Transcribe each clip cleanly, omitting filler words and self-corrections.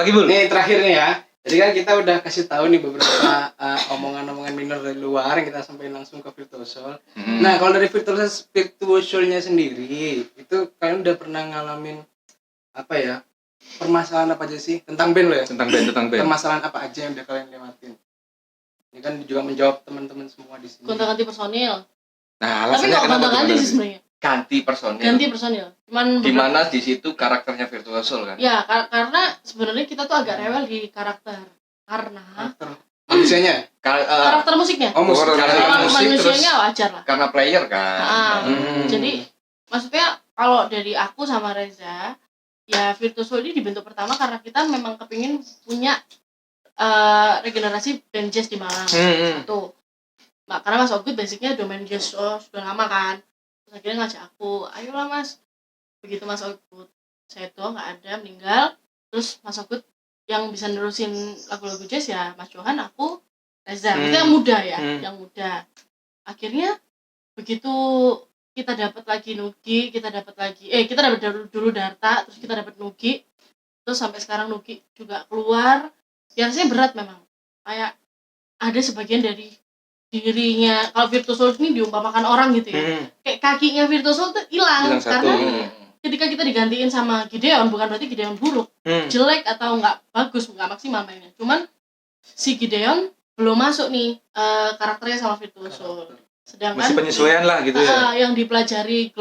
Apalagi Bul? Nih terakhir nih ya. Jadi kan kita udah kasih tahu nih beberapa omongan-omongan minor dari luar yang kita sampaikan langsung ke Virtual Soul. Nah, kalau dari Virtual Soul-nya sendiri, itu kalian udah pernah ngalamin apa ya? Permasalahan apa aja sih tentang band lo ya? Tentang band. Permasalahan apa aja yang udah kalian lewatin? Ini kan juga menjawab teman-teman semua di sini. Gonta-ganti personil. Nah, Tapi alasannya nggak kenapa gonta-ganti gimana? sih sebenarnya. Ganti personil. Cuman Gimana di situ karakternya Virtual Soul kan? Ya, karena sebenarnya kita tuh agak rewel di karakter. Karena Karakter manusianya? karakter musiknya. Oh, musik. Kalau musik manusianya wajar lah. karena player kan. Jadi maksudnya kalau dari aku sama Reza, ya Virtual Soul ini dibentuk pertama karena kita memang kepingin punya regenerasi band jazz di Malang. Satu. Nah, karena Mas Ogut basicnya domain jazz sudah lama kan. Terus akhirnya ngajak aku, ayolah Mas. Begitu Mas Ogut Seto nggak ada, meninggal. Terus Mas Ogut yang bisa nerusin lagu-lagu jazz ya Mas Johan, aku, Reza. Itu yang muda ya, yang muda. Akhirnya begitu kita dapat lagi Nugi, kita dapat dulu Darta, terus kita dapat Nugi, terus sampai sekarang Nugi juga keluar. Ya rasanya berat memang. Kayak ada sebagian dari dirinya, kalau Virtual Soul ini diumpamakan orang gitu ya. Kayak kakinya Virtual Soul tuh hilang karena ketika kita digantiin sama Gideon, bukan berarti Gideon buruk, jelek atau nggak bagus, nggak maksimal mainnya. Cuman si Gideon belum masuk nih karakternya sama Virtual Soul. Sedangkan masih penyesuaian lah gitu ya. Yang dipelajari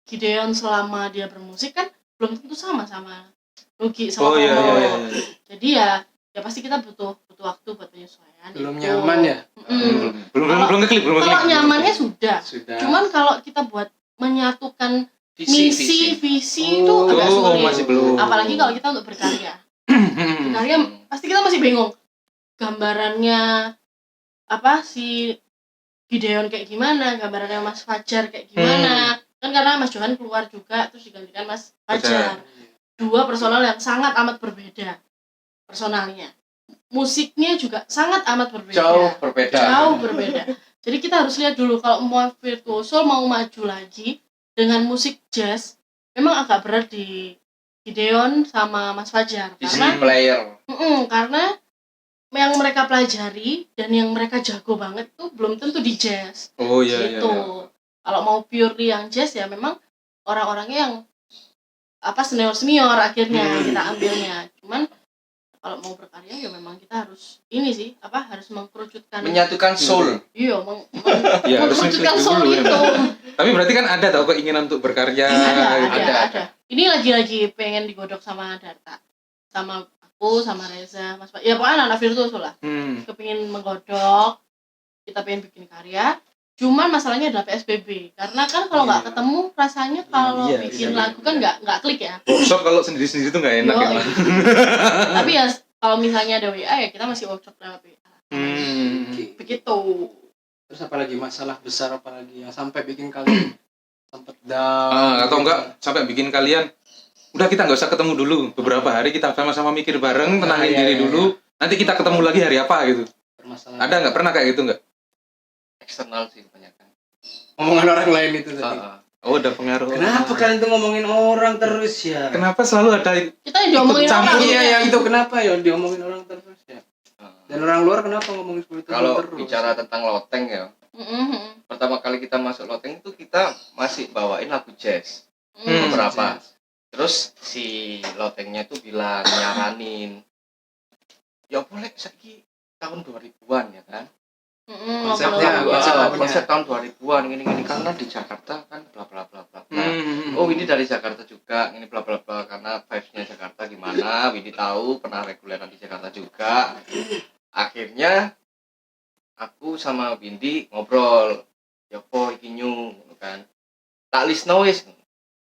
Gideon selama dia bermusik kan belum tentu sama Nugi sama Komo. Jadi ya pasti kita butuh waktu buat penyesuaian. Belum nyaman ya? Belum ngeklik. Kalau nyamannya sudah. Cuman kalau kita buat menyatukan visi itu agak sulit. Masih belum. Apalagi kalau kita untuk berkarya. Berkarya pasti kita masih bingung. Gambarannya si Gideon kayak gimana, gambarannya Mas Fajar kayak gimana. Kan karena Mas Johan keluar juga terus digantikan Mas Fajar. Dua personal yang sangat amat berbeda personalnya. Musiknya juga sangat amat berbeda. Jauh berbeda. Jadi kita harus lihat dulu kalau mau Virtual Soul mau maju lagi dengan musik jazz, memang agak berat di Gideon sama Mas Fajar karena player. Karena yang mereka pelajari dan yang mereka jago banget tuh belum tentu di jazz. Iya. Kalau mau purely yang jazz ya memang orang-orangnya yang senior akhirnya kita ambilnya. Cuman kalau mau berkarya ya memang kita harus harus menyatukan soul. Iya, harus mengkerucutkan soul itu. Tapi berarti kan ada keinginan untuk berkarya. Ada. Ini lagi pengen digodok sama Darta, sama aku, sama Reza, Mas Pak. Ya pokoknya anak Virtual Soul lah. Kepingin menggodok, kita pengen bikin karya. Cuman masalahnya adalah PSBB. Karena kan kalau nggak ketemu rasanya kalau bikin lagu kan nggak klik ya. Workshop kalau sendiri-sendiri tuh nggak enak ya. Tapi ya kalau misalnya ada WA ya kita masih workshop lewat WA. Begitu. Terus apalagi masalah besar yang sampai bikin kalian sempet down atau enggak sampai bikin kalian udah kita nggak usah ketemu dulu beberapa hari, kita sama-sama mikir bareng, tenangin diri dulu, nanti kita ketemu lagi hari apa gitu. Ada nggak pernah kayak gitu nggak? Eksternal sih kebanyakan. Omongan orang lain itu tadi. Udah pengaruh. Kenapa kalian tuh ngomongin orang terus ya? Kenapa selalu ada kita yang diomongin orang? Iya, yang itu kenapa ya diomongin orang terus ya? Dan orang luar kenapa ngomongin seperti itu terus? Kalau bicara tentang loteng ya, pertama kali kita masuk loteng itu kita masih bawain lagu jazz beberapa. Terus si lotengnya itu bilang nyaranin, ya boleh saiki tahun 2000-an ya kan? Konsep tahun 2000-an gini karena di Jakarta kan bla bla bla bla. Ini dari Jakarta juga, ini bla bla bla karena vibes-nya Jakarta gimana, Widi tahu pernah reguleran di Jakarta juga. Akhirnya aku sama Windy ngobrol, ya po iki nyu kan. Tak lisno wis.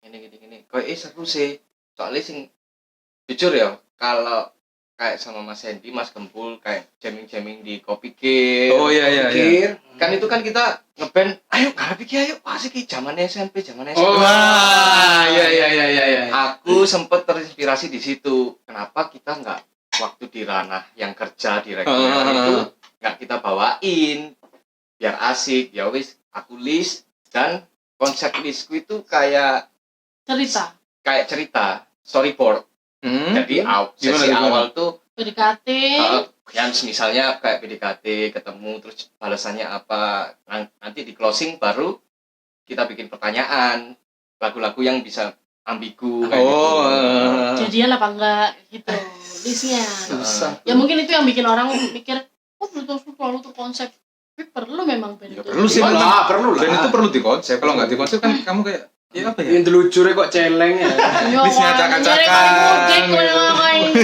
Gini. Kok seru sih. Soalnya sing jujur ya, kalau kayak sama Mas Hendy, Mas Gempul kayak jamming di Kopi Kir. Iya. Kan itu kan kita ngeband, ayo pasti ki zamannya SMP. Iya. Aku sempet terinspirasi di situ. Kenapa kita nggak waktu di ranah yang kerja di reguler itu nggak kita bawain biar asik ya wis. Aku list dan konsep listku itu kayak cerita storyboard. Jadi sesi awal tuh PDKT. Yang misalnya kayak PDKT ketemu terus balasannya apa, nanti di closing baru kita bikin pertanyaan lagu-lagu yang bisa ambigu kayak gitu. Jadian apa enggak gitu listnya. Susah. Ya mungkin itu yang bikin orang mikir betul selalu terkonsep. Tapi perlu memang band Ya itu. perlu sih, perlu lah. band itu perlu dikonsep. Kalau nggak dikonsep kan kamu kayak ya apa ya? Yang telucurnya kok celeng ya. Listnya acak-acakan.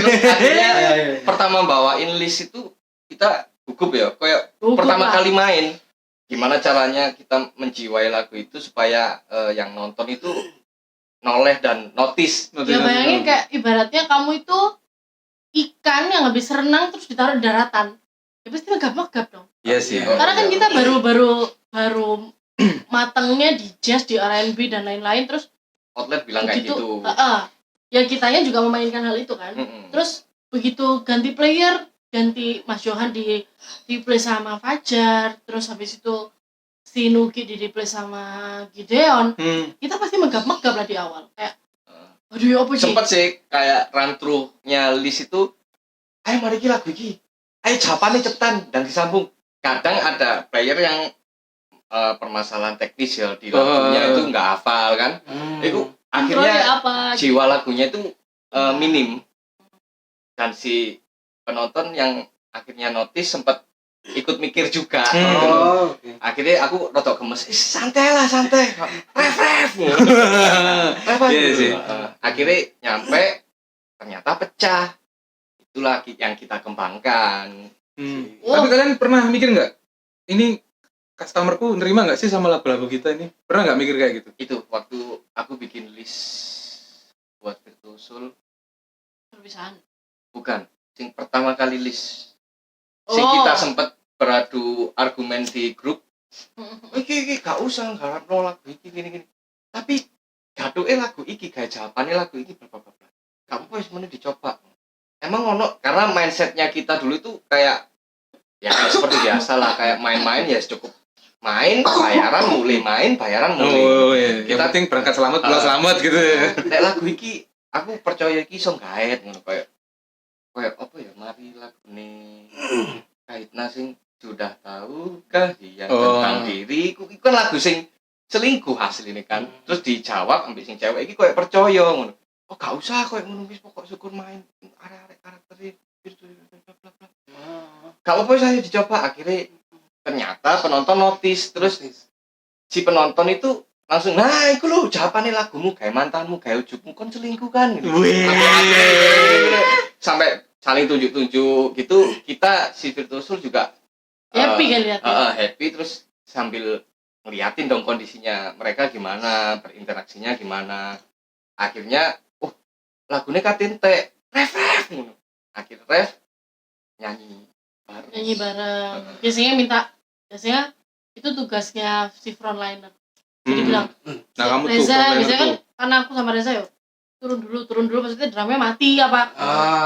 Akhirnya pertama bawain list itu kita gugup ya, kayak pertama kali main gimana caranya kita menjiwai lagu itu supaya yang nonton itu noleh dan notice. Ya bayangin kayak ibaratnya kamu itu ikan yang habis renang terus ditaruh di daratan. Ya pasti megap-megap dong. Iya sih. Karena kan kita baru matangnya di jazz, di R&B dan lain-lain, terus outlet bilang kayak gitu. Ya kitanya juga memainkan hal itu kan. Terus begitu ganti player, ganti Mas Johan di play sama Fajar, terus habis itu si Nugi di play sama Gideon, kita pasti megap-megap lah di awal. Kayak aduh ya apa sih? Sempet sih kayak run through-nya list itu, ayo mari kita lagu ini, ayo jawabannya cepetan dan disambung. Kadang ada player yang permasalahan teknis ya di lagunya itu nggak hafal kan. Itu akhirnya jiwa lagunya itu minim. Dan si penonton yang akhirnya notice sempat ikut mikir juga. Okay. Akhirnya aku rotok gemes, santai lah, ref akhirnya nyampe ternyata pecah. Itulah yang kita kembangkan. Tapi kalian pernah mikir nggak, ini customerku nerima nggak sih sama lagu-lagu kita ini? Pernah nggak mikir kayak gitu? Itu waktu aku bikin list buat Virtuosul perpisahan. Bukan, sing pertama kali list. Sing kita sempat beradu argumen di grup. Iki gak usah garapno lagu iki gini. Tapi gaduke lagu iki, gawe jawabane lagu iki bla. Kamu wis meneh dicoba. Emang ono, karena mindsetnya kita dulu itu kayak ya seperti biasa lah, kayak main-main ya cukup main, bayaran mulai. Kita penting berangkat selamat, pulang selamat gitu ya. Nek lagu iki aku percaya iki iso gaet ngono kayak apa ya, mari lagune kaitna sing sudah tahukah dia tentang diriku. Iku kan lagu sing selingkuh asline kan. Terus dijawab ambek sing cewek iki koyo percaya ngono. Oh gak usah koyo ngono, wis pokok syukur main arek-arek karakter bla bla. Gak apa-apa saya dicoba. Akhirnya ternyata penonton notice. Terus si penonton itu langsung, nah iku lho jawabane lagumu, gawe mantanmu, gawe ujugmu kon selingkuh kan gitu. Sampai saling tunjuk-tunjuk gitu. Kita si Virtuosul juga happy kan lihat. Happy, terus sambil ngeliatin dong kondisinya mereka gimana, berinteraksinya gimana. Akhirnya lagunya katin ref akhir ref nyanyi bareng. Biasanya itu tugasnya si frontliner. Jadi bilang, nah, kamu Reza, biasanya kan karena aku sama Reza yuk turun dulu, maksudnya drumnya mati apa,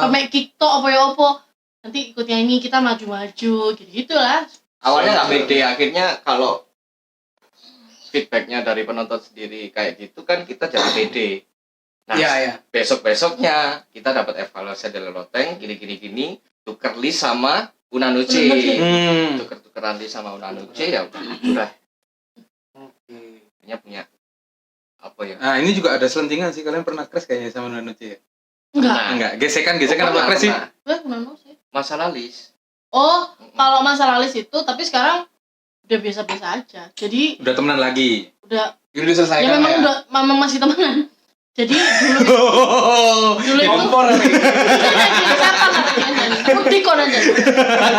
kayak kick to apa, nanti ikut nyanyi, kita maju-maju, gitu lah. Awalnya nggak pede, akhirnya kalau feedbacknya dari penonton sendiri kayak gitu kan kita jadi pede. Nah, besok-besoknya kita dapat evaluasi dari Loteng, gini, tuker list sama Unanuce. Tuker-tukeran list sama Unanuce ya udah. Punya apa ya? Nah, ini juga ada selentingan sih. Kalian pernah crash kayaknya sama Unanuce ya? Enggak. Gesekan apa crash sih? Masalah list. Kalau masalah list itu, tapi sekarang udah biasa-biasa aja. Jadi udah temenan lagi. Udah selesai. Ya memang masih temenan. Jadi dulu itu kompor nih. Putih aja.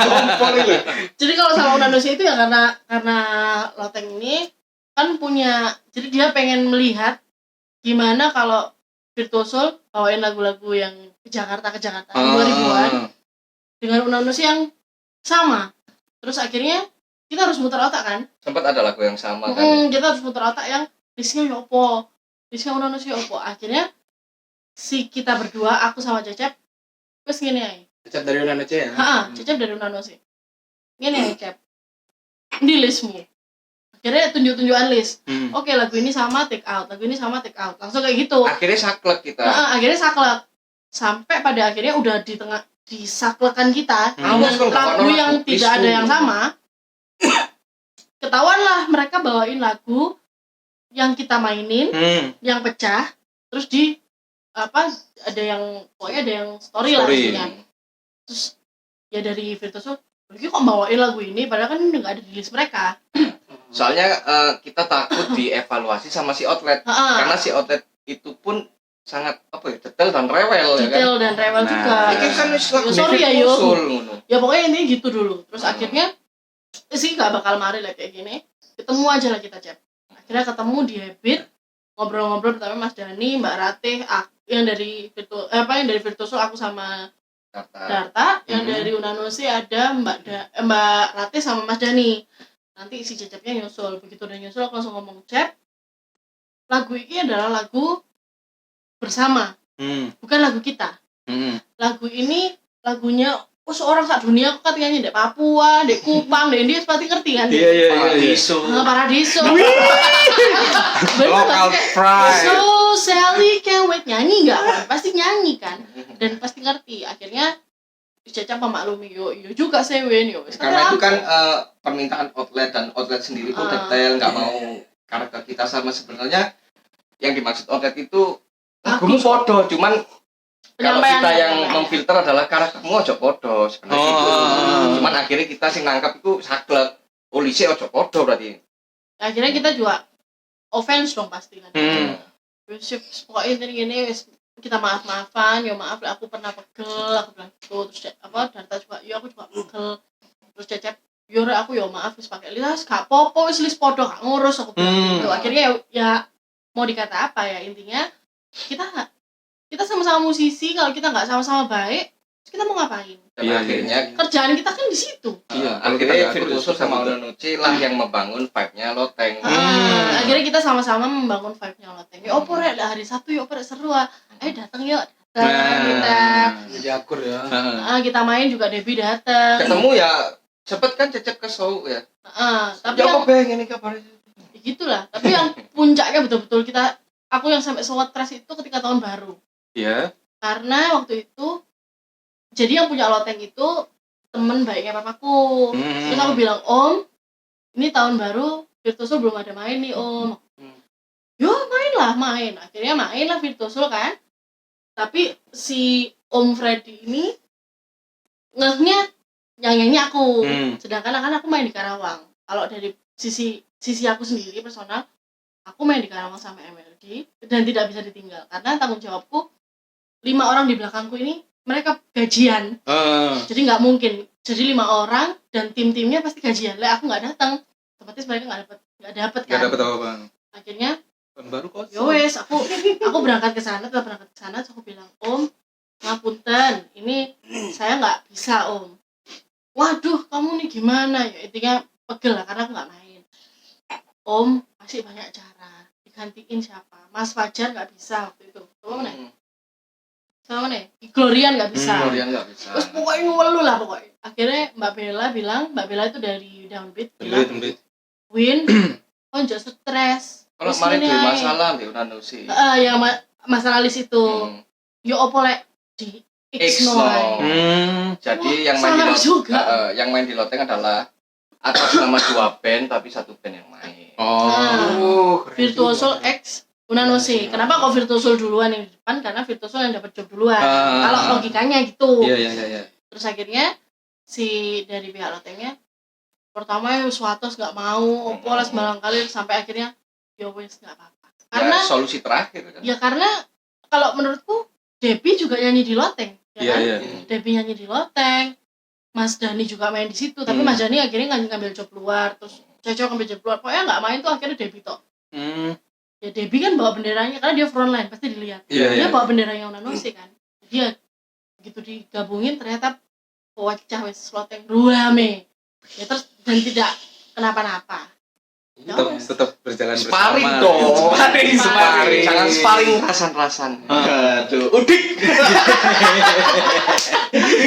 Kompor itu. Jadi kalau sama Unanuce itu ya karena Loteng ini kan punya, jadi dia pengen melihat gimana kalau Virtuosul bawain lagu-lagu yang ke Jakarta 2000-an dengan Unanuce yang sama. Terus akhirnya kita harus muter otak kan? Sempat ada lagu yang sama kan? Kita harus muter otak yang listnya yopo, listnya Unanuce yopo. Akhirnya si kita berdua, aku sama Cecep, terus gini aja. Cecep dari Unanuce ya? Cecep dari Unanuce. Gini aja Cep, ini listmu. Akhirnya tunjuk-tunjukan list. Oke, lagu ini sama take out, lagu ini sama take out. Langsung kayak gitu. Akhirnya saklek kita. Akhirnya saklek. sampai pada akhirnya udah di tengah disaklekan kita Awas kalau lagu bawa yang lagu tidak ada yang sama. Ketahuan lah mereka bawain lagu yang kita mainin, yang pecah, terus ada yang pokoknya ada yang story. Lah kan. Terus ya dari Virtuoso, lagi kok bawain lagu ini padahal kan nggak ada di list mereka. Soalnya kita takut dievaluasi sama si outlet, karena si outlet itu pun sangat detail dan rewel ya kan. Detail dan rewel juga. Ini kan Sorry ya yo. Ya pokoknya intinya gitu dulu. Terus akhirnya sih nggak bakal mari lah kayak gini. Ketemu aja lah kita chat. Akhirnya ketemu di Habit, ngobrol-ngobrol pertama Mas Dani, Mbak Ratih, yang dari Virtuoso aku sama Darta, yang dari Unanusi ada Mbak Ratih sama Mas Dani. Nanti si Cecepnya nyusul. Begitu udah nyusul aku langsung ngomong, Cep, lagu ini adalah lagu bersama, bukan lagu kita. Lagu ini lagunya seorang sak dunia aku katanya di Papua, di Kupang, di India pasti ngerti kan? Iya. Paradiso. Local pride. So Sally can wait, nyanyi nggak? Pasti nyanyi kan? Dan pasti ngerti. Akhirnya Caca memaklumi, yo juga Sewin yo. Karena itu kan permintaan outlet, dan outlet sendiri pun detail, nggak mau karakter kita sama. Sebenarnya yang dimaksud outlet itu lagumu podo, cuman kalau kita yang memfilter adalah karaktermu ojo podo sebenarnya gitu. Cuman akhirnya kita sing nangkap itu saklek. Polisi ojo podo berarti. Akhirnya kita juga offense dong pasti kan. Pokoknya gini kita maaf-maafan, ya maaf aku pernah pegel, aku bilang gitu. Terus Darta juga, ya aku juga pegel. Terus Cecep, yaudah aku ya maaf wis pakai lilas, gak popo wis lis podo gak ngurus, aku bilang gitu. Akhirnya ya mau dikata apa ya, intinya kita sama-sama musisi, kalau kita nggak sama-sama baik, kita mau ngapain? Dan akhirnya kerjaan kita kan di situ. Akhirnya Virtuoso sama Unanusi lah yang membangun vibe-nya Loteng. Akhirnya kita sama-sama membangun vibe-nya Loteng. Ya opo rek hari Sabtu ya opo rek seru ah. Datang yuk. Kita jadi akur ya. Kita main juga Debbie datang. Ketemu ya cepet kan Cecep ke show ya. Tapi ya apa ini kabar itu? Gitulah. Tapi yang puncaknya betul-betul aku yang sampai stres itu ketika tahun baru. Iya. Karena waktu itu jadi yang punya Loteng itu temen baiknya papaku. Terus aku bilang, Om, ini tahun baru Virtuoso belum ada main nih Om. Yo main. Akhirnya main lah Virtuoso kan. Tapi si Om Freddy ini ngehnya nyanyi aku. Sedangkan kan aku main di Karawang. Kalau dari sisi aku sendiri personal, aku main di Karawang sama MLD dan tidak bisa ditinggal karena tanggung jawabku 5 orang di belakangku ini mereka gajian. Jadi nggak mungkin. Jadi 5 orang dan tim-timnya pasti gajian. Lah aku nggak datang. Otomatis mereka nggak dapat kan. Nggak dapat apa-apa. Akhirnya baru kosong. Yowes, aku berangkat ke sana, terus aku bilang, Om, ngapunten, ini saya nggak bisa Om. Waduh, kamu nih gimana? Ya intinya pegel lah karena aku nggak main. Om, masih banyak cara. Digantiin siapa? Mas Fajar nggak bisa waktu itu. Sama nih, Glorian nggak bisa. Terus pokoknya ngeluh lah pokoknya. Akhirnya Mbak Bella itu dari Downbeat bilang, Win, kok jangan stres. Kalau kemarin ada masalah di Unanusi. Yang masalah list itu. Yo opo lek di X-No. Jadi yang main di Loteng adalah atas nama 2 band tapi 1 band yang main. Virtuoso X Unanusi. Kenapa kok Virtuoso duluan yang di depan? Karena Virtuoso yang dapat job duluan. Kalau logikanya gitu. Iya. Terus akhirnya si dari pihak Lotengnya pertama Suatos nggak mau, Opolas barangkali sampai akhirnya ya wes nggak apa-apa. Karena solusi terakhir kan. Ya karena kalau menurutku Debbie juga nyanyi di Loteng, ya kan? Iya. Debbie nyanyi di Loteng, Mas Dani juga main di situ, tapi Mas Dani akhirnya ngambil job luar, terus Cecok ngambil job luar, pokoknya nggak main tuh akhirnya Debbie tok. Ya Debbie kan bawa benderanya karena dia frontline pasti dilihat. Dia bawa benderanya Unanusi kan. Dia begitu digabungin ternyata wajah wes Loteng ruame. Ya terus dan tidak kenapa-napa. Tetap berjalan sparring bersama. Dong. Sparring. Jangan sparring rasan-rasan. Aduh, udik.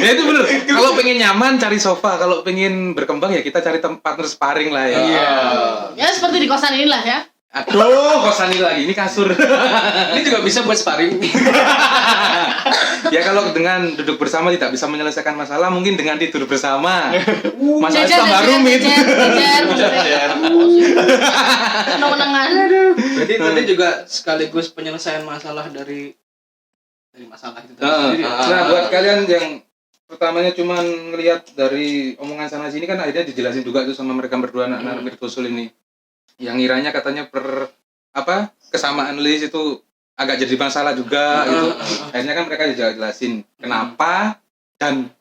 Ya itu bener. Kalau pengen nyaman cari sofa, kalau pengen berkembang ya kita cari partner sparring lah ya. Ya seperti di kosan inilah ya. Aduh, kosan ini lagi, ini kasur. Ini juga bisa buat sparring. Ya kalau dengan duduk bersama tidak bisa menyelesaikan masalah, mungkin dengan tidur bersama. Masalah tambah rumit. Menang-menangan. Jadi tadi juga sekaligus penyelesaian masalah dari masalah itu tadi. Nah, buat kalian yang pertamanya cuma ngelihat dari omongan sana sini kan akhirnya dijelasin juga tuh sama mereka berdua anak-anak Virtuoso ini. Yang iranya katanya kesamaan list itu agak jadi masalah juga gitu. Akhirnya kan mereka juga jelasin kenapa dan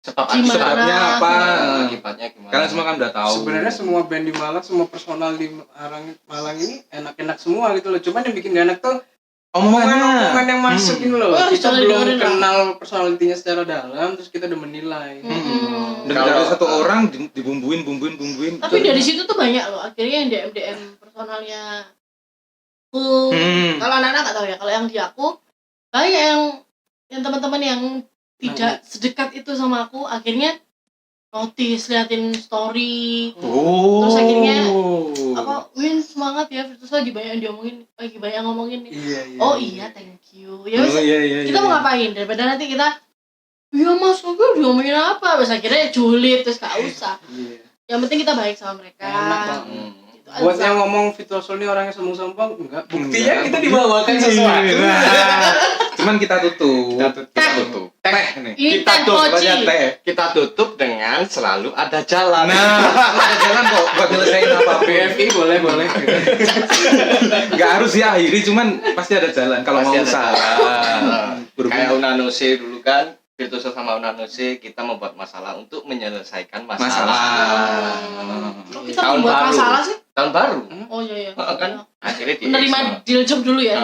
sebabnya apa, akibatnya gimana. kalian semua kan udah tahu. Sebenarnya semua band di Malang, semua personal di Malang ini enak-enak semua gitu loh. Cuman yang bikin gak enak tuh omongan yang masuk ini loh. Kita belum kenal personalitinya secara dalam, terus kita udah menilai. Dan dari satu orang dibumbuin. Tapi dari situ tuh banyak loh. Akhirnya yang DM personalnya aku. Kalau anak-anak nggak tahu ya. Kalau yang di aku banyak yang teman-teman yang tidak sedekat itu sama aku. Akhirnya notice, liatin story. Terus akhirnya Win semangat ya, terus lagi banyak ngomongin nih. Oh iya, thank you. Ya wes, kita mau ngapain daripada nanti kita mas aku diomongin apa, terus akhirnya julid terus gak usah. Yang penting kita baik sama mereka. Gitu buat yang ngomong Virtuoso ini orangnya sombong enggak, buktinya kita dibawakan sesuatu. Cuman kita tutup. Teh nih. Kita tutup dengan selalu ada jalan. Nah, ada jalan kok buat nyelesain apa. BFI boleh. Gak harus diakhiri, cuman pasti ada jalan kalau mau usaha. Kayak Unanose dulu kan, Virtuoso sama Unanose kita membuat masalah untuk menyelesaikan masalah. Kita membuat masalah sih? Tahun baru. Oh iya. Kan akhirnya menerima deal job dulu ya.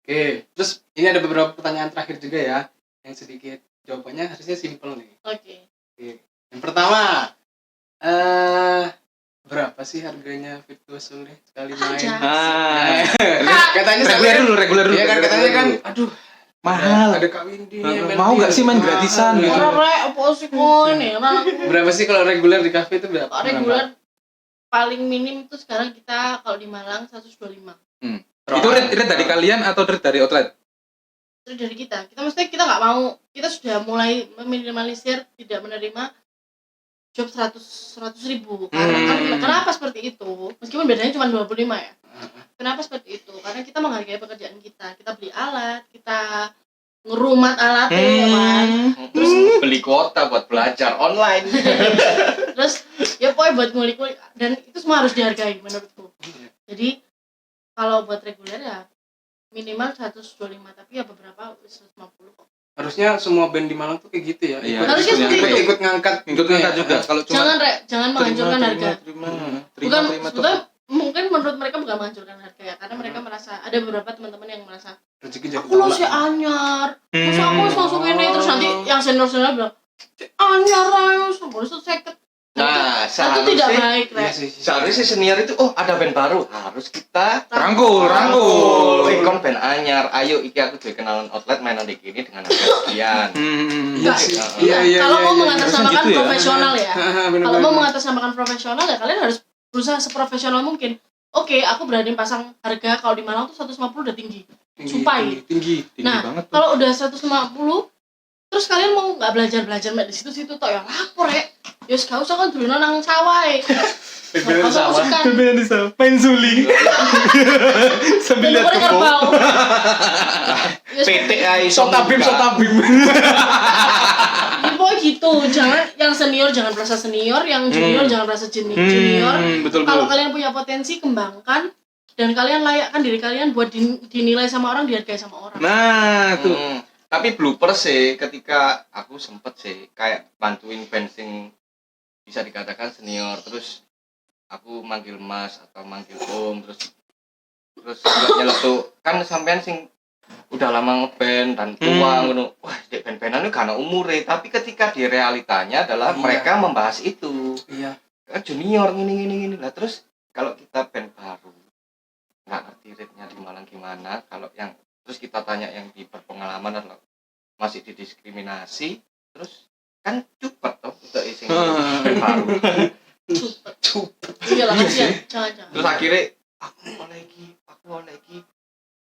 Oke, terus ini ada beberapa pertanyaan terakhir juga ya, yang sedikit jawabannya harusnya simple nih. Oke. Yang pertama, berapa sih harganya Virtuoso nih sekali main? Katanya reguler dulu. Iya kan katanya kan, aduh mahal. Ada Kak Windy nih. Mau nggak sih main gratisan gitu? Apa sih kok nih? Berapa sih kalau reguler di kafe itu berapa? Reguler paling minim itu sekarang kita kalau di Malang 125. Itu rate dari kalian atau rate dari outlet? Itu dari kita. Kita nggak mau. Kita sudah mulai meminimalisir tidak menerima job 100 ribu. Kenapa seperti itu? Meskipun bedanya cuma 25 ya. Kenapa seperti itu? Karena kita menghargai pekerjaan kita. Kita beli alat, kita ngerumat alatnya ya kan. Terus beli kuota buat belajar online. Terus ya pokoknya buat ngulik-ngulik, dan itu semua harus dihargai menurutku. Jadi kalau buat reguler ya minimal 125, tapi ya beberapa 150 kok. Harusnya semua band di Malang tuh kayak gitu ya. Harusnya seperti itu. Ikut ngangkat juga. Kalau cuma jangan menghancurkan harga. Bukan sebetulnya mungkin menurut mereka bukan menghancurkan harga ya, karena mereka merasa ada beberapa teman-teman yang merasa aku lo si anyar, masa aku langsung ini, terus nanti yang senior bilang si anyar ayo harus seket. Nah, itu tidak baik, seharusnya senior itu ada band baru harus kita rangkul. Ikon band anyar, ayo iki aku duwe kenalan outlet mainan di kini dengan harga sekian. Kalau mau mengatasnamakan profesional ya, kalau mau mengatasnamakan profesional ya kalian harus berusaha seprofesional mungkin. Oke, aku berani pasang harga kalau di Malang tuh 150 udah tinggi. Tinggi. Nah, kalau udah 150 terus kalian mau nggak belajar di situ tok ya lapor ya. Ya gak usah kan dulu nang sawah. Bebean di sawah. Main suling. Sambil lihat kerbau. PT ai sotabim. Pokoknya gitu, jangan yang senior jangan merasa senior, yang junior jangan merasa junior. Kalau kalian punya potensi kembangkan, dan kalian layakkan diri kalian buat dinilai sama orang, dihargai sama orang. Nah, tuh. Tapi blooper sih ketika aku sempet sih kayak bantuin fencing bisa dikatakan senior, terus aku manggil mas atau manggil om, terus nyeletuk kan sampean sing udah lama ngeband dan tua ngono. Wah, dek band-bandan itu gak ana umure, tapi ketika di realitanya adalah mereka membahas itu. Iya. Kan junior gini. Lah terus kalau kita band baru nggak ngerti rate-nya di Malang gimana, kalau yang terus kita tanya yang di berpengalaman adalah masih didiskriminasi, terus kan cupet toh untuk iseng band baru. Cupet. Iya lah kasihan, jangan. Terus akhirnya aku oleh iki.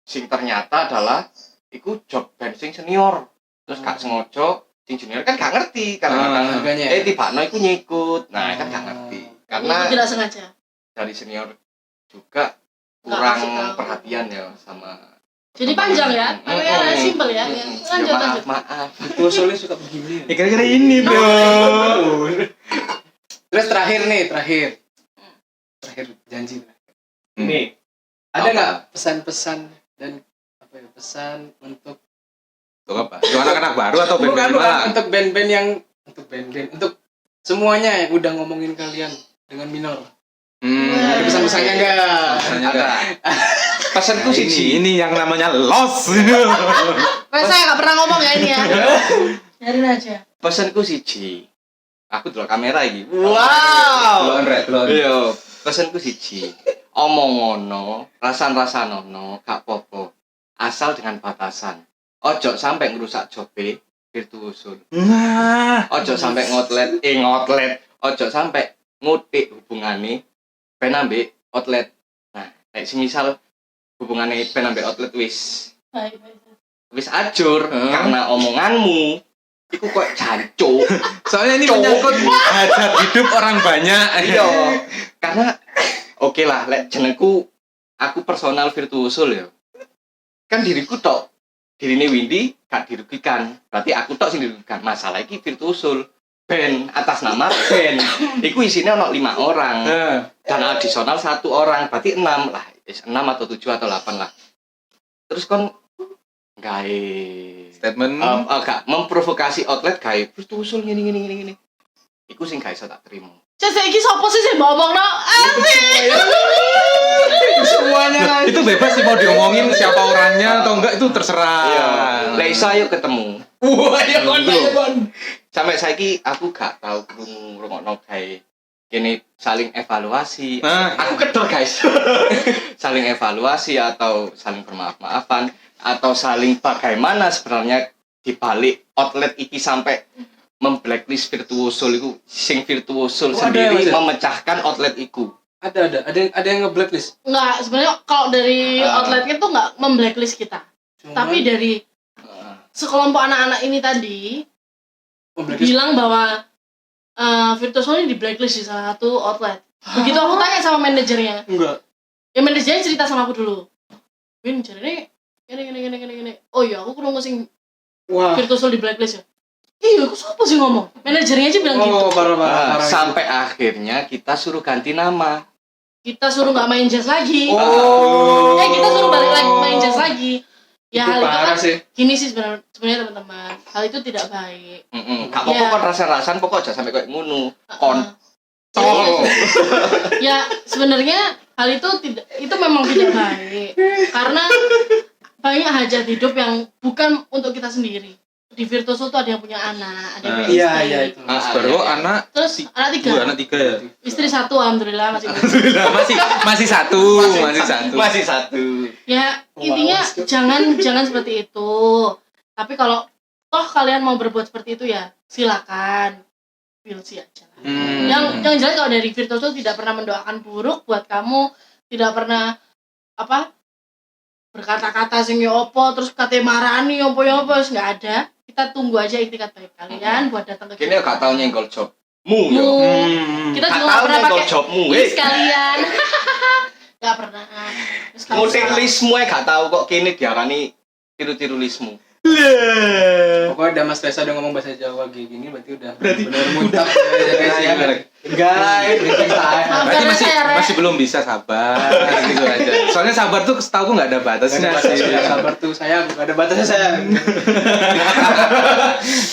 Sing ternyata adalah iku job band sing senior. Terus gak sengaja sing junior kan gak ngerti karena Harganya. tibakno iku nyikut. Nah, kan gak ngerti. Itu Karena tidak sengaja. dari senior juga Nggak kurang kasih tahu. perhatian ya sama Jadi panjang ya, makanya simpel ya. Lanjut. maaf. Itu soalnya suka begini. Ya kira-kira ini, Bro. Terus terakhir janji. Ini Ada Apa? nggak pesan-pesan dan pesan untuk Untuk apa? Untuk anak-anak baru atau band-band bukan lama? untuk band-band untuk semuanya yang udah ngomongin kalian dengan minor. Wah. Ada pesan-pesannya enggak? Pesannya ada. enggak? Pesanku Nah, siji. ini yang namanya loss. Mas saya nggak pernah ngomong ya ini ya. Biarin aja. Pesanku siji. Aku delok kamera iki. Belum, Rek, belum. Iya, pesanku siji. Omong ngono, rasan-rasan ono, gak popo. Asal dengan batasan. Ojo sampai ngerusak jobe virtuoso. Nah, Ojo sampai ngotlet. Ojo sampai ngutik hubungane ben ambek outlet. Nah, nek semisal hubungane ben ambek outlet wis Baik. ajur karena omonganmu iku kok jancuk. soalnya ini Cowok. menyangkut hajat hidup orang banyak. Iya. Karena oke lah, lek jenengku aku personal virtuoso ya. Kan diriku tok. Dirine Windy gak dirugikan. Berarti aku tok sing dirugikan. Masalah iki virtuoso. Band atas nama band. Iku isinya ono 5 orang. Dan adisional 1 orang. Berarti 6 lah. 6 atau 7 atau 8 lah. Terus kon gawe Statement. gak memprovokasi outlet gawe virtuoso ngene. Iku sing gak iso tak terima. Cek saiki sapa sih sing ngomongno? Semuanya kan. Itu bebas sih mau diomongin siapa orangnya atau enggak itu terserah. Iya. Lek iso ayo ketemu. Wah, ya kon. Sampai saiki aku gak tahu ngrungokno gawe kene saling evaluasi. Nah, Aku kedor guys. Saling evaluasi atau saling bermaaf-maafan atau saling bagaimana sebenarnya di balik outlet iki sampai memblacklist virtuoso iku sing virtuoso sendiri ada, Mas, ya? memecahkan outlet iku. Ada yang nge-blacklist. Enggak, sebenarnya kalau dari outletnya tuh enggak memblacklist kita. Tapi dari sekelompok anak-anak ini tadi bilang bahwa virtuoso ini di blacklist di salah satu outlet. Begitu aku tanya sama manajernya, enggak. ya manajernya cerita sama aku dulu. Win, jadi ini. Oh iya, aku kurang sing Wah. virtuoso di blacklist ya. Iya, aku siapa sih ngomong? Manajernya aja bilang gitu. Parah. Sampai akhirnya kita suruh ganti nama. Kita suruh nggak main jazz lagi. Kita suruh balik lagi main jazz lagi. Ya hal itu kan sih. gini sih sebenarnya teman-teman. Hal itu tidak baik. Gak apa-apa kon rasa-rasan pokok aja sampai kayak ngono. Ya sebenarnya hal itu memang tidak baik. Karena banyak hajat hidup yang bukan untuk kita sendiri. Di virtuoso tuh ada yang punya anak, ada yang punya istri. Iya itu. baru anak Terus anak 3. anak 3 ya. Istri 1 alhamdulillah masih. masih satu. Masih satu. Ya intinya jangan seperti itu. Tapi kalau toh kalian mau berbuat seperti itu ya silakan. Pilih aja. Yang jelas kalau dari virtuoso tidak pernah mendoakan buruk buat kamu, tidak pernah berkata-kata sing yo opo terus kate marani opo nggak ada. Kita tunggu aja iktikat baik kalian buat datang ke Kini kita. gak tau nyenggol jobmu ya. Kita Gak juga tau nggak pernah nyenggol pakai jobmu list kalian. Nggak pernah. Terus kalau Ngutik salah- listmu gak tau kok kini diarani tiru-tiru listmu. Pokoknya ada Mas Reza udah ngomong bahasa Jawa kayak gini berarti udah benar muntah ya guys ya. Guys, Berarti masih belum bisa sabar gitu aja. Soalnya sabar tuh setahu nggak ada batasnya sih. sabar tuh saya nggak ada batasnya saya.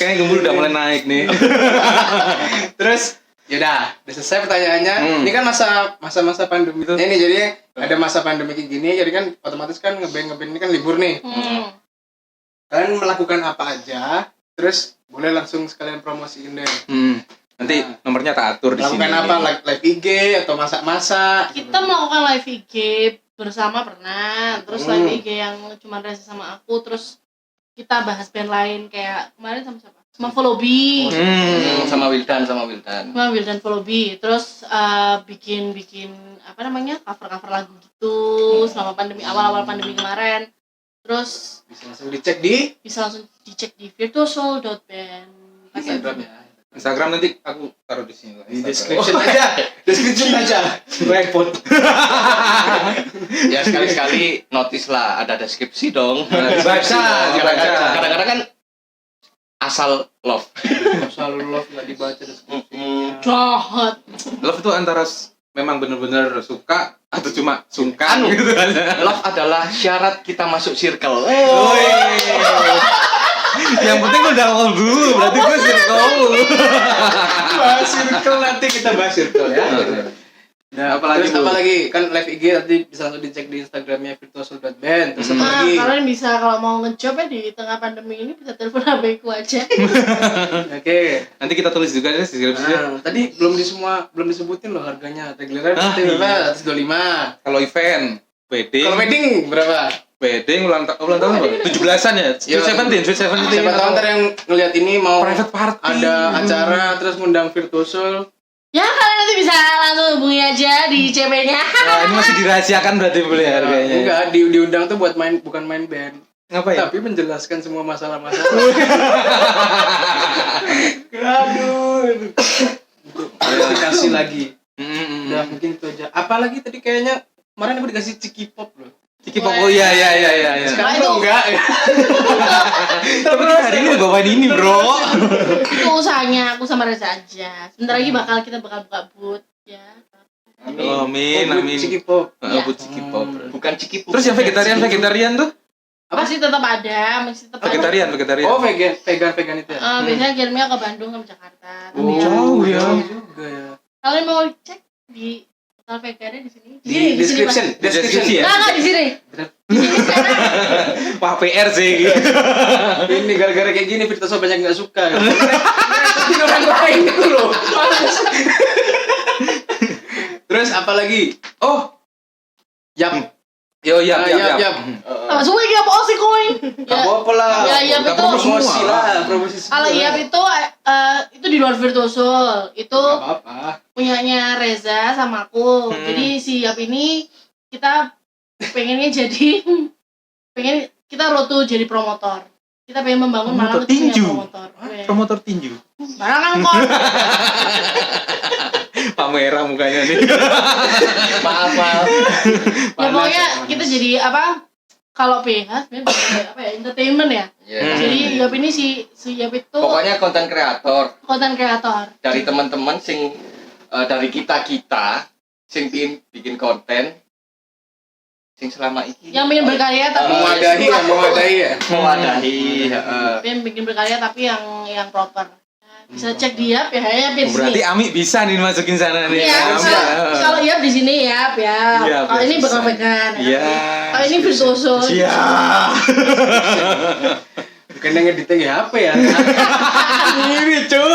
Kayaknya Gembul udah mulai naik nih. Terus yaudah, udah selesai pertanyaannya. Ini kan masa pandemi ini jadi ada masa pandemi kayak gini jadi kan otomatis kan ngeband ini kan libur nih. Kalian melakukan apa aja, terus boleh langsung sekalian promosiin deh. Nanti nomornya tak atur di sini. Melakukan apa? Live IG atau masak-masak? Kita melakukan live IG bersama pernah, terus live IG yang cuma Reza sama aku, terus kita bahas band lain kayak kemarin sama siapa? sama Follow-Bee. Sama Wildan. Sama Wildan Follow-Bee. Terus bikin apa namanya? cover lagu gitu selama pandemi awal pandemi kemarin. Terus Bisa langsung dicek di virtuosoul.band. Instagram ya. Instagram nanti aku taruh di sini lah. Di Instagram. description aja. Repot. Ya sekali-sekali notice lah, ada deskripsi dong. Dibaca. Kadang-kadang kan asal love. Selalu love nggak dibaca deskripsinya. Jahat. Love itu antara memang benar-benar suka atau cuma sungkan gitu kan. Love adalah syarat kita masuk circle. Yang penting udah awal dulu, berarti gue circle. Bahas circle nanti kita bahas circle ya. Nah, Apalagi terus tuh? apalagi kan live IG nanti bisa langsung dicek di Instagramnya virtuosoul.band. Terus apa Nah, lagi? kalian bisa kalau mau ngejob ya di tengah pandemi ini bisa telepon HB-ku aja. Oke. Nanti kita tulis juga deh deskripsinya. Nah, tadi belum disebutin loh harganya. Reguler berapa? 125. Kalau event, wedding, Kalau wedding berapa? ulang tahun apa? 17-an ya? Sweet Seventeen. Siapa tahu ntar yang ngeliat ini mau Private party. ada acara terus ngundang Virtuosoul. Ya kalian nanti bisa langsung hubungi aja di CP-nya. Nah, ini masih dirahasiakan berarti boleh harganya. Enggak, diundang tuh buat bukan main band. Ngapain? Tapi menjelaskan semua masalah-masalah. Aduh. Untuk klarifikasi lagi. Udah mungkin itu aja. Apalagi tadi kayaknya kemarin aku dikasih Ciki Pop loh. Ciki Pop, oh iya. Sekarang itu- tuh enggak. Tapi kita hari ini bawain ini bro. Itu usahanya aku sama Reza aja. Sebentar lagi kita bakal buka booth ya. Amin. Ciki Pop. Iya. Buat Ciki Pop. Bukan Ciki Pop. Terus yang vegetarian tuh? Masih tetap ada, Vegetarian. Oh, vegan itu ya. Biasanya kirimnya ke Bandung ke Jakarta. Tapi ya, jauh ya. Jauh juga ya. kalian mau cek di total vegannya di sini. Di description Deskripsi ya? Enggak di sini. Di sini sekarang. Wah PR sih. Ini gara-gara kayak gini Virtuosoul banyak nggak suka. Tapi orang lain itu loh. Terus apa lagi? Oh, yap. Yo Yap. Sama semua yang apa sih koin? Gak apa-apa lah. Ya, Kita itu promosi lah, promosi. kalau IAP itu di luar Virtuosoul. Itu Gak apa-apa. punyanya Reza sama aku. Jadi si IAP ini kita pengen kita road jadi promotor. Kita pengen membangun Malang Promotor itu punya tinju. promotor. Promotor tinju. Barang kok. Pak merah mukanya nih. Maaf. Ya pokoknya kita jadi apa? Kalau PH sebenarnya apa ya? Entertainment ya. Jadi IAP ini si IAP itu Pokoknya konten kreator konten kreator. dari teman-teman sing dari kita sing bikin konten sing selama ini Yang pengen berkarya tapi Mewadahi ya. mewadahi. pengen bikin berkarya tapi yang proper. Nah, bisa cek di IAP ya di Berarti sini. Ami bisa nih masukin sana nih. Iya, Ami, kalau IAP di sini IAP ya. Iya, Kalau ini bisa. bakal vegan. ya. Iya. Kalau ini Virtuosoul. Iya. Bukan yang ngeditnya ya apa ya? Ini cuy.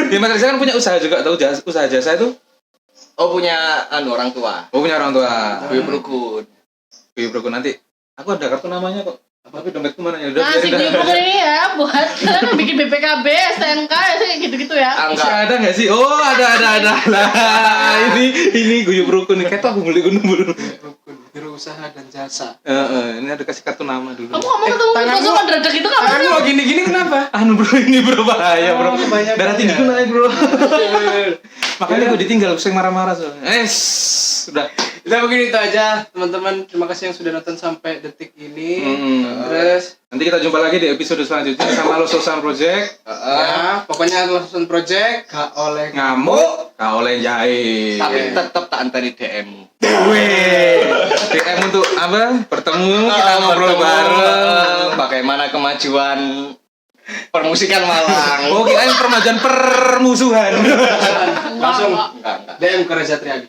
Ya Mas Reza kan punya usaha juga, tahu usaha jasa itu? Oh punya orang tua. Oh punya orang tua. Buyut Rukun. Buyut Rukun nanti. Aku ada kartu namanya kok. Tapi dompetku mana ya? Nah, si Buyut Rukun ini ya buat kalian bikin BPKB, STNK ya gitu-gitu ya. Masih Enggak. ada nggak sih? Oh ada. Lah ini Guyub Rukun nih. Kayak tuh aku beli gunung. Biro usaha dan jasa. Ini ada kasih kartu nama dulu. Kamu ngomong ketemu tangan Virtuosoul gua- mendadak itu kapan Tangan sih? lo gini-gini kenapa? Anu bro ini bro bahaya bro. Kebanyakan Darah tinggiku ya. naik bro. Makanya gue ditinggal, sering marah-marah soalnya. Sudah. Udah mungkin itu aja teman-teman. Terima kasih yang sudah nonton sampai detik ini. Terus Nanti kita jumpa lagi di episode selanjutnya sama Lo Sosan Project. ya pokoknya Lawson Project gak oleh Ngamuk, gak oleh jahit. Tapi tetap tak antari DM. Wih, DM untuk apa? Bertemu, kita ngobrol bareng. Bagaimana kemajuan permusikan Malang. Oh, kirain permajuan permusuhan. langsung Enggak. Enggak. DM ke Reza Triadi.